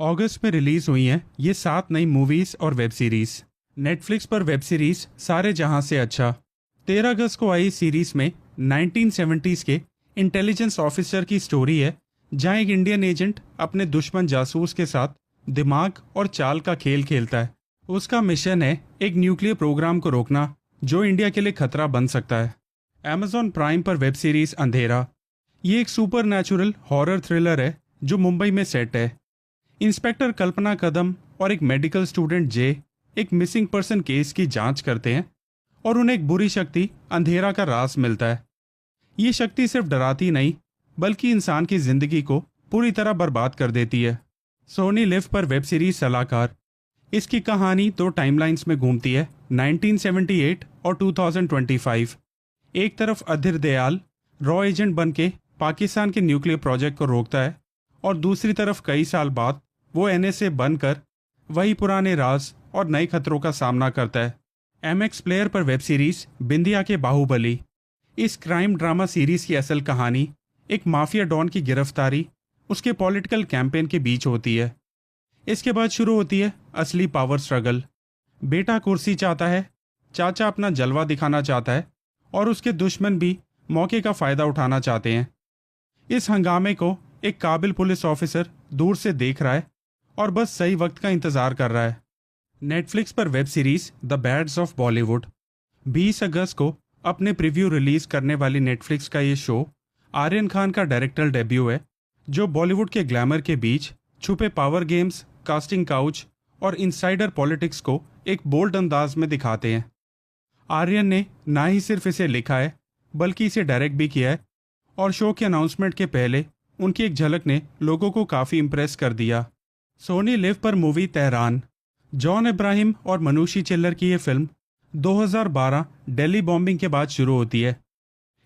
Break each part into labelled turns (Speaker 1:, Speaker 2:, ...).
Speaker 1: अगस्त में रिलीज हुई हैं ये 7 नई मूवीज और वेब सीरीज। नेटफ्लिक्स पर वेब सीरीज सारे जहां से अच्छा। 13 अगस्त को आई सीरीज में 1970s के इंटेलिजेंस ऑफिसर की स्टोरी है, जहां एक इंडियन एजेंट अपने दुश्मन जासूस के साथ दिमाग और चाल का खेल खेलता है। उसका मिशन है एक न्यूक्लियर प्रोग्राम को रोकना जो इंडिया के लिए खतरा बन सकता है। Amazon प्राइम पर वेब सीरीज अंधेरा, ये एक सुपर नेचुरल हॉरर थ्रिलर है जो मुंबई में सेट है। इंस्पेक्टर कल्पना कदम और एक मेडिकल स्टूडेंट जे एक मिसिंग पर्सन केस की जांच करते हैं और उन्हें एक बुरी शक्ति अंधेरा का राज मिलता है। ये शक्ति सिर्फ डराती नहीं बल्कि इंसान की जिंदगी को पूरी तरह बर्बाद कर देती है। सोनी लिव पर वेब सीरीज सलाहकार, इसकी कहानी 2 टाइमलाइंस में घूमती है, 1978 और 2025। एक तरफ अधीर दयाल रॉ एजेंट बन के पाकिस्तान के न्यूक्लियर प्रोजेक्ट को रोकता है और दूसरी तरफ कई साल बाद वो एनएसए बनकर वही पुराने राज और नए खतरों का सामना करता है। एमएक्स प्लेयर पर वेब सीरीज बिंदिया के बाहुबली, इस क्राइम ड्रामा सीरीज की असल कहानी एक माफिया डॉन की गिरफ्तारी उसके पॉलिटिकल कैंपेन के बीच होती है। इसके बाद शुरू होती है असली पावर स्ट्रगल। बेटा कुर्सी चाहता है, चाचा अपना जलवा दिखाना चाहता है और उसके दुश्मन भी मौके का फायदा उठाना चाहते हैं। इस हंगामे को एक काबिल पुलिस ऑफिसर दूर से देख रहा है और बस सही वक्त का इंतजार कर रहा है। नेटफ्लिक्स पर web series the bads of Bollywood, 20 अगस्त को अपने प्रीव्यू रिलीज करने वाली नेटफ्लिक्स का ये शो आर्यन खान का डायरेक्टर डेब्यू है, जो बॉलीवुड के ग्लैमर के बीच छुपे पावर गेम्स, कास्टिंग काउच और इनसाइडर पॉलिटिक्स को एक बोल्ड अंदाज में दिखाते हैं। आर्यन ने ना ही सिर्फ इसे लिखा है बल्कि इसे डायरेक्ट भी किया है और शो के अनाउंसमेंट के पहले उनकी एक झलक ने लोगों को काफ़ी इम्प्रेस कर दिया। सोनी लिव पर मूवी तेहरान, जॉन इब्राहिम और मनुषी चिल्लर की ये फिल्म 2012 दिल्ली बॉम्बिंग के बाद शुरू होती है।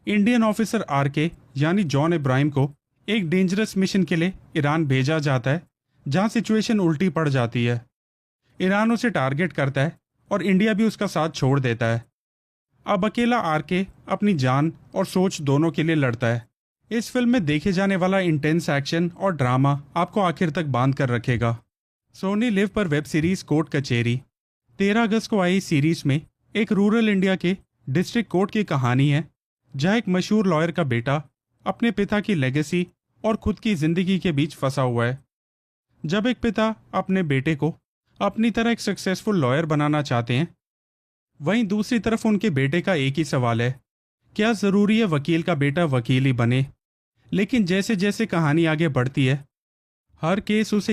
Speaker 1: इंडियन ऑफिसर आरके यानी जॉन इब्राहिम को एक डेंजरस मिशन के लिए ईरान भेजा जाता है, जहां सिचुएशन उल्टी पड़ जाती है। ईरान उसे टारगेट करता है और इंडिया भी उसका साथ छोड़ देता है। अब अकेला आरके अपनी जान और सोच दोनों के लिए लड़ता है। इस फिल्म में देखे जाने वाला इंटेंस एक्शन और ड्रामा आपको आखिर तक बांध कर रखेगा। सोनी लिव पर वेब सीरीज कोर्ट कचहरी, 13 अगस्त को आई सीरीज में एक रूरल इंडिया के डिस्ट्रिक्ट कोर्ट की कहानी है, जहां एक मशहूर लॉयर का बेटा अपने पिता की लेगेसी और खुद की जिंदगी के बीच फंसा हुआ है। जब एक पिता अपने बेटे को अपनी तरह एक सक्सेसफुल लॉयर बनाना चाहते हैं, वहीं दूसरी तरफ उनके बेटे का एक ही सवाल है, क्या जरूरी है वकील का बेटा वकील ही बने। लेकिन जैसे जैसे कहानी आगे बढ़ती है, हर केस उसे